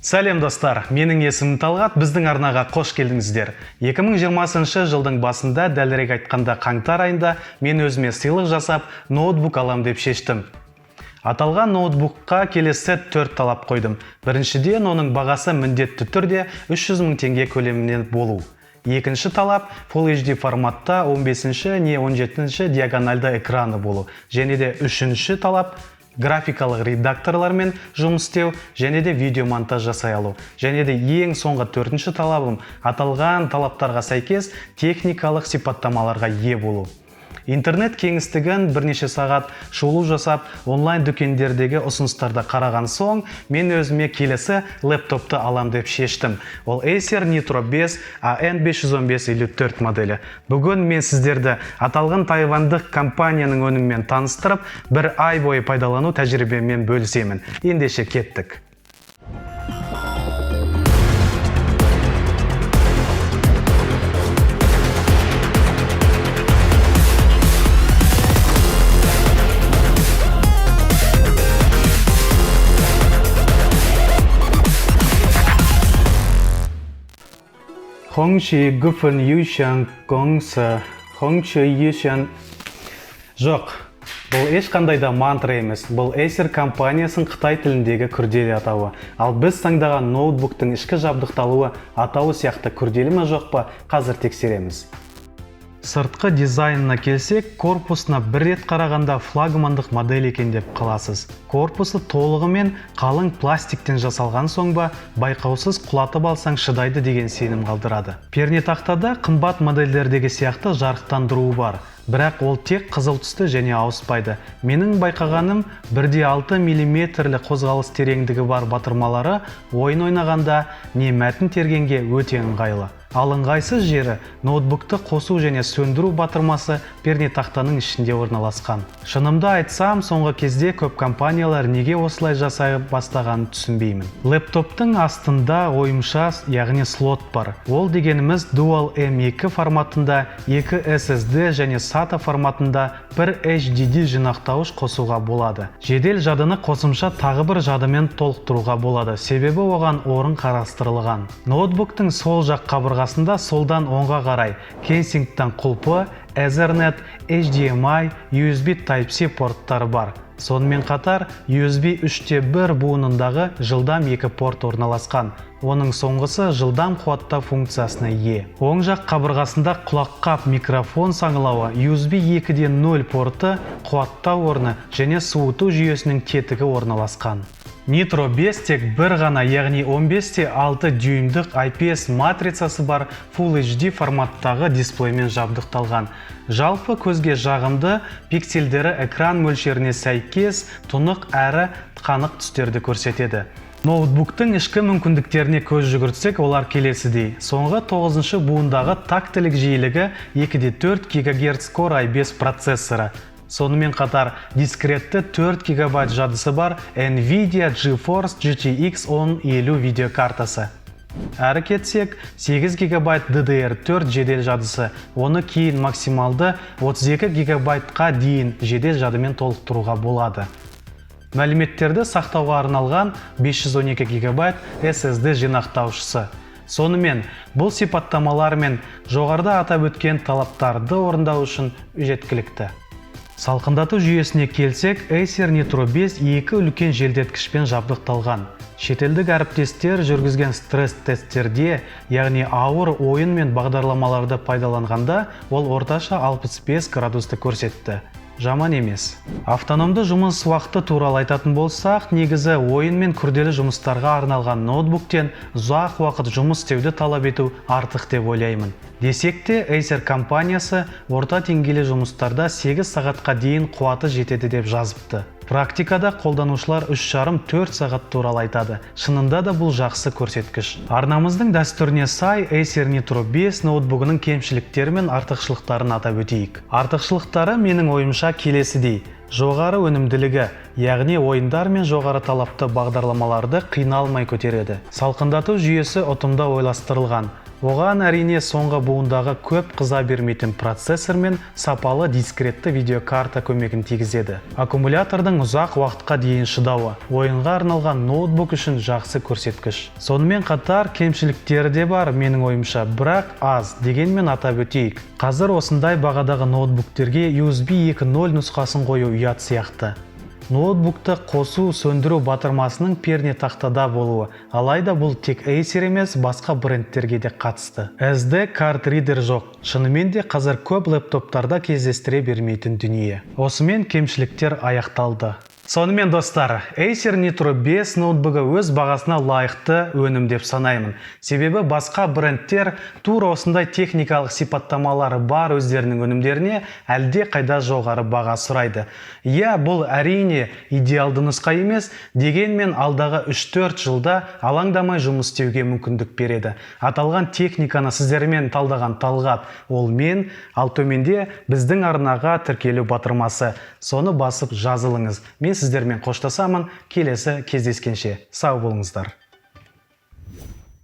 Сәлем достар, менің есімім Талғат, біздің арнаға қош келдіңіздер. 2020 жылдың басында, дәлірек айтқанда қаңтар айында, мен өзіме сыйлық жасап, ноутбук алам деп шештім. Аталған ноутбукқа келесі 4 талап қойдым. Біріншіден, оның бағасы міндетті түрде 300 000 теңге көлемінен болу. Екінші талап Full HD форматта 15 не 17 диагональды экраны болу. Және де үшінші талап графикалық редакторлармен жұмыс істеу, және де видео монтаж жасай алу. Және де ең соңғы 4-ші талабым аталған талаптарға сәйкес техникалық сипаттамаларға ие болу. Интернет кеңістігін бірнеше сағат шолу жасап, онлайн дүкендердегі ұсыныстарды қараған соң, мен өзіме келесі лэптопты алам деп шештім. Ол Acer Nitro 5 AN515-54 моделі. Бүгін мен сіздерді аталған тайвандық компанияның өнімімен таныстырып, бір ай бойы пайдалану тәжірибеммен бөлісемін. Ендеше кеттік. Хоңши гүфін юшан гоңсы, хоңши юшан... Жоқ, бұл ешқандай да мантра емес. Бұл Acer компаниясының Қытай тіліндегі күрделі атауы. Ал біз таңдаған ноутбуктың ішкі жабдықталуы атауы сияқты күрделі ме жоқ па, қазір тексереміз. Сыртқы дизайнына келсек, корпусына бір рет қарағанда флагмандық модель екен деп қаласыз. Корпусы толығымен қалың пластиктен жасалған соң ба, байқаусыз құлатып алсаң шыдайды деген сенім қалдырады. Пернетақтада қымбат модельдердегі сияқты жарықтандыруы бар. Бірақ ол тек қызыл түсті және ауыспайды. Менің байқағаным 1,6 мм қозғалыс тереңдігі бар батырмалары ойын ойнағанда не мәтін тергенге өте ыңғайлы. Ал ыңғайсыз жері ноутбукты қосу және сөндіру батырмасы пернетақтаның ішінде орналасқан. Шынымды айтсам, соңғы кезде көп компаниялар неге осылай жасай бастағанын түсінбеймін. Лэптоптың астында ойымша, яғни слот бар. Ол дегеніміз Dual M2 форматында 2 SSD және SATA форматында 1 HDD жинақтауыш қосуға болады. Жедел жадыны қосымша тағы бір жадымен толықтыруға болады, себебі оған орын қарастырылған. Ноутбуктың сол жақ қабырғасында солдан оңға қарай Kensington құлпы, Ethernet, HDMI, USB Type-C порттары бар. Сонымен қатар USB 3.1 буынындағы жылдам 2 порт орналасқан. Оның соңғысы жылдам қуаттау функциясына ие. Оң жақ қабырғасында құлаққап микрофон саңылауы, USB 2.0 порты, қуаттау орны және суыту жүйесінің тетігі орналасқан. Nitro 5 тек бір ғана, яғни 15-6 дюймдік IPS матрицасы бар Full HD форматтағы дисплеймен жабдықталған. Жалпы көзге жағымды, пиксельдері экран мөлшеріне сәйкес, тұнық әрі қанық түстерді көрсетеді. Ноутбуктың ішкі мүмкіндіктеріне көз жүгіртсек, олар келесідей. Соңғы 9-шы буындағы тактілік жиілігі 2,4 ГГц Core i5 процессоры. Сонымен қатар дискретті 4 ГБ жадысы бар NVIDIA GeForce GTX 1050 видеокартасы. Әрі кетсек, 8 ГБ DDR4 жедел жадысы, оны кейін максималды 32 ГБ-қа дейін жедел жадымен толықтыруға болады. Мәліметтерді сақтауға арналған 512 ГБ SSD жинақтаушысы. Сонымен, бұл сипаттамалар мен жоғарыда атап өткен талаптарды орындау үшін жеткілікті. Салқындату жүйесіне келсек, Acer Nitro 5 екі үлкен желдеткішпен жабдықталған. Шетелдік әріптестер жүргізген стресс-тесттерде, яғни ауыр ойын мен бағдарламаларды пайдаланғанда, ол орташа 65 градусты көрсетті. Жаман емес. Автономды жұмыс уақыты туралы айтатын болсақ, негізі ойын мен күрделі жұмыстарға арналған ноутбуктен ұзақ уақыт жұмыс істеуді талап ету артық деп ойлаймын. Десек те, Acer компаниясы орта деңгейлі жұмыстарда 8 сағатқа дейін қуаты жетеді деп жазыпты. Практикада қолданушылар 3,5-4 сағат туралы айтады. Шынында да бұл жақсы көрсеткіш. Арнамыздың дәстүріне сай Acer Nitro 5 ноутбугының кемшіліктері мен артықшылықтарын атап өтейік. Артықшылықтары менің ойымша келесідей. Жоғары өнімділігі, яғни ойындар мен жоғары талапты бағдарламаларды қиналмай көтереді. Салқындату жүйесі ұтымды ойластырылған. Оған әрине соңғы буындағы көп қыза бермейтін процессор мен сапалы дискретті видеокарта көмегін тигізеді. Аккумулятордың ұзақ уақытқа дейін шыдауы ойынға арналған ноутбук үшін жақсы көрсеткіш. Сонымен қатар кемшіліктері де бар менің ойымша, бірақ аз дегенмен атап өтейік. Қазір осындай бағадағы ноутбуктерге USB 2.0 нұсқасын қою ұят сияқты. Ноутбукты қосу сөндіру батырмасының перне тақтада болуы, алайда бұл тек Acer емес, басқа брендтерге де қатысты. SD карт ридер жоқ. Шынымен де қазір көп лэптоптарда кездестіре бермейтін дүние. Осымен кемшіліктер аяқталды. Сонымен достар, Acer Nitro 5 ноутбугі өз бағасына лайықты өнім деп санаймын. Себебі басқа брендтер тура осындай техникалық сипаттамалары бар өздерінің өнімдеріне әлде қайда жоғары баға сұрайды. Иә, бұл әрине идеалды нұсқа емес, дегенмен алдағы 3-4 жылда алаңдамай жұмыс істеуге мүмкіндік береді. Аталған техниканы сіздермен талдаған Талғат, ол мен, ал төменде біздің арнаға тіркелу батырмасы. Соны басып жазылыңыз. Мен сіздермен қоштасамын, келесі кездескенше сау болыңыздар.